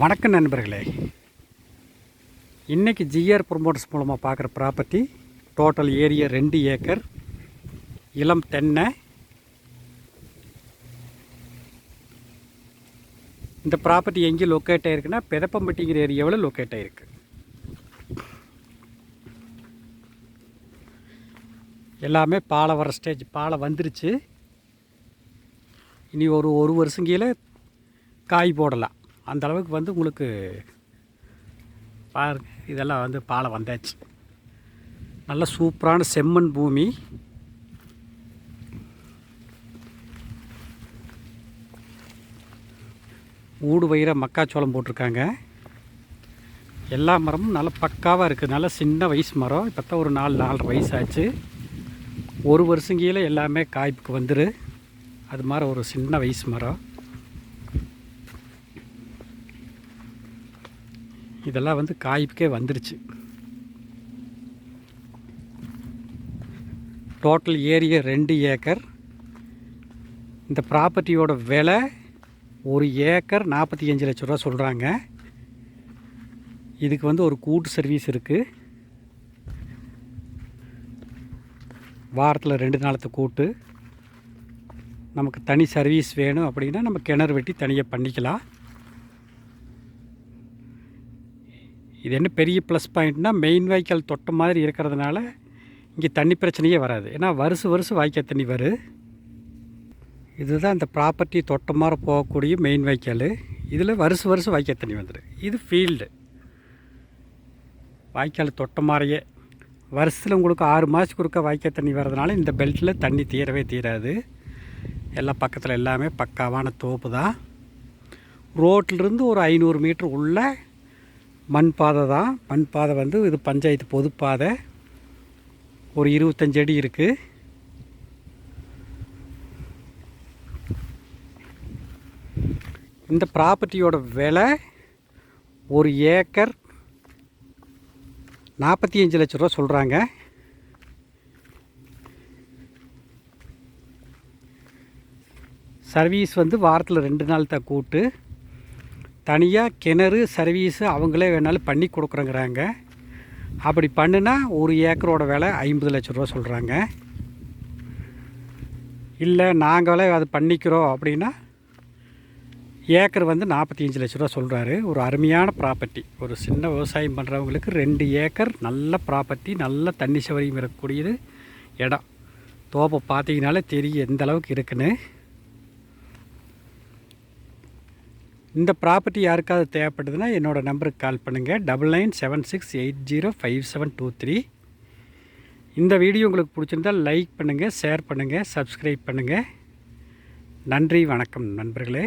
வணக்கம் நண்பர்களே. இன்றைக்கி ஜிஆர் ப்ரொமோட்டர்ஸ் மூலமாக பார்க்குற ப்ராப்பர்ட்டி டோட்டல் ஏரியா 2 ஏக்கர் இளம் தென்னை. இந்த ப்ராப்பர்ட்டி எங்கே லொக்கேட் ஆகிருக்குன்னா பெதப்பம்பட்டிங்கிற ஏரியாவில் லொக்கேட் ஆகிருக்கு. எல்லாமே பாலை வர ஸ்டேஜ், பாலை வந்துருச்சு. இனி ஒரு வருஷம் கீழே காய் போடலாம். அந்த அளவுக்கு வந்து உங்களுக்கு பாருங்க, இதெல்லாம் வந்து பாலை வந்தாச்சு. நல்ல சூப்பரான செம்மண் பூமி. ஊடு வயிற மக்காச்சோளம் போட்டிருக்காங்க. எல்லா மரமும் நல்ல பக்காவாக இருக்குது. நல்ல சின்ன வயசு மரம். இப்போ தான் ஒரு 4-4.5 வயசாச்சு. ஒரு வருஷம் கீழே எல்லாமே காய்ப்புக்கு வந்துரு. அது மாதிரி ஒரு சின்ன வயசு மரம். இதெல்லாம் வந்து காய்ப்புக்கே வந்துருச்சு. Total area 2 acre. இந்த ப்ராப்பர்ட்டியோட விலை 1 ஏக்கர் 45 லட்ச ரூபா சொல்கிறாங்க. இதுக்கு வந்து ஒரு கூட்டு சர்வீஸ் இருக்குது. வாரத்தில் 2 நாளத்து கூட்டு. நமக்கு தனி சர்வீஸ் வேணும் அப்படின்னா நம்ம கிணறு வெட்டி தனியாக பண்ணிக்கலாம். இது என்ன பெரிய ப்ளஸ் பாயிண்ட்னா, மெயின் வாய்க்கால் தொட்ட மாதிரி இருக்கிறதுனால இங்கே தண்ணி பிரச்சனையே வராது. ஏன்னா வருஷம் வாய்க்கால் தண்ணி வரும். இதுதான் இந்த ப்ராப்பர்ட்டி தொட்ட மாதிரி போகக்கூடிய மெயின் வாய்க்கால். இதில் வருஷம் வாய்க்கால் தண்ணி வந்துடும். இது ஃபீல்டு வாய்க்கால் தொட்ட மாதிரியே வருஷத்தில் உங்களுக்கு 6 மாதத்துக்கு ஒருக்க வாய்க்கால் தண்ணி வர்றதுனால இந்த பெல்ட்டில் தண்ணி தீராது. எல்லாம் பக்கத்தில் எல்லாமே பக்காவான தோப்பு தான். ரோட்டிலிருந்து ஒரு 500 மீட்டர் உள்ள மண் பாதை தான். மண் பாதை வந்து இது பஞ்சாயத்து பொதுப்பாதை. ஒரு 25 அடி இருக்குது. இந்த ப்ராப்பர்ட்டியோட விலை 1 ஏக்கர் 45 லட்ச ரூபா சொல்கிறாங்க. சர்வீஸ் வந்து வாரத்தில் 2 நாள் தான் கூட்டு. தனியாக கிணறு சர்வீஸு அவங்களே வேணாலும் பண்ணி கொடுக்குறேங்கிறாங்க. அப்படி பண்ணுனா 1 ஏக்கரோட விலை 50 லட்ச ரூபா சொல்கிறாங்க. இல்லை நாங்களே அது பண்ணிக்கிறோம் அப்படின்னா ஏக்கர் வந்து 45 லட்ச ரூபா சொல்கிறாரு. ஒரு அருமையான ப்ராப்பர்ட்டி. ஒரு சின்ன விவசாயம் பண்ணுறவங்களுக்கு 2 ஏக்கர் நல்ல ப்ராப்பர்ட்டி, நல்ல தண்ணி சௌகரியம் இருக்கக்கூடியது இடம். தோப்பை பார்த்தீங்கனாலே தெரியும் எந்த அளவுக்கு இருக்குன்னு. இந்த ப்ராப்பர்ட்டி யாருக்காவது தேவைப்படுதுன்னா என்னோடய நம்பருக்கு கால் பண்ணுங்கள். 9976805723. இந்த வீடியோ உங்களுக்கு பிடிச்சிருந்தால் லைக் பண்ணுங்கள், ஷேர் பண்ணுங்கள், சப்ஸ்கிரைப் பண்ணுங்கள். நன்றி, வணக்கம் நண்பர்களே.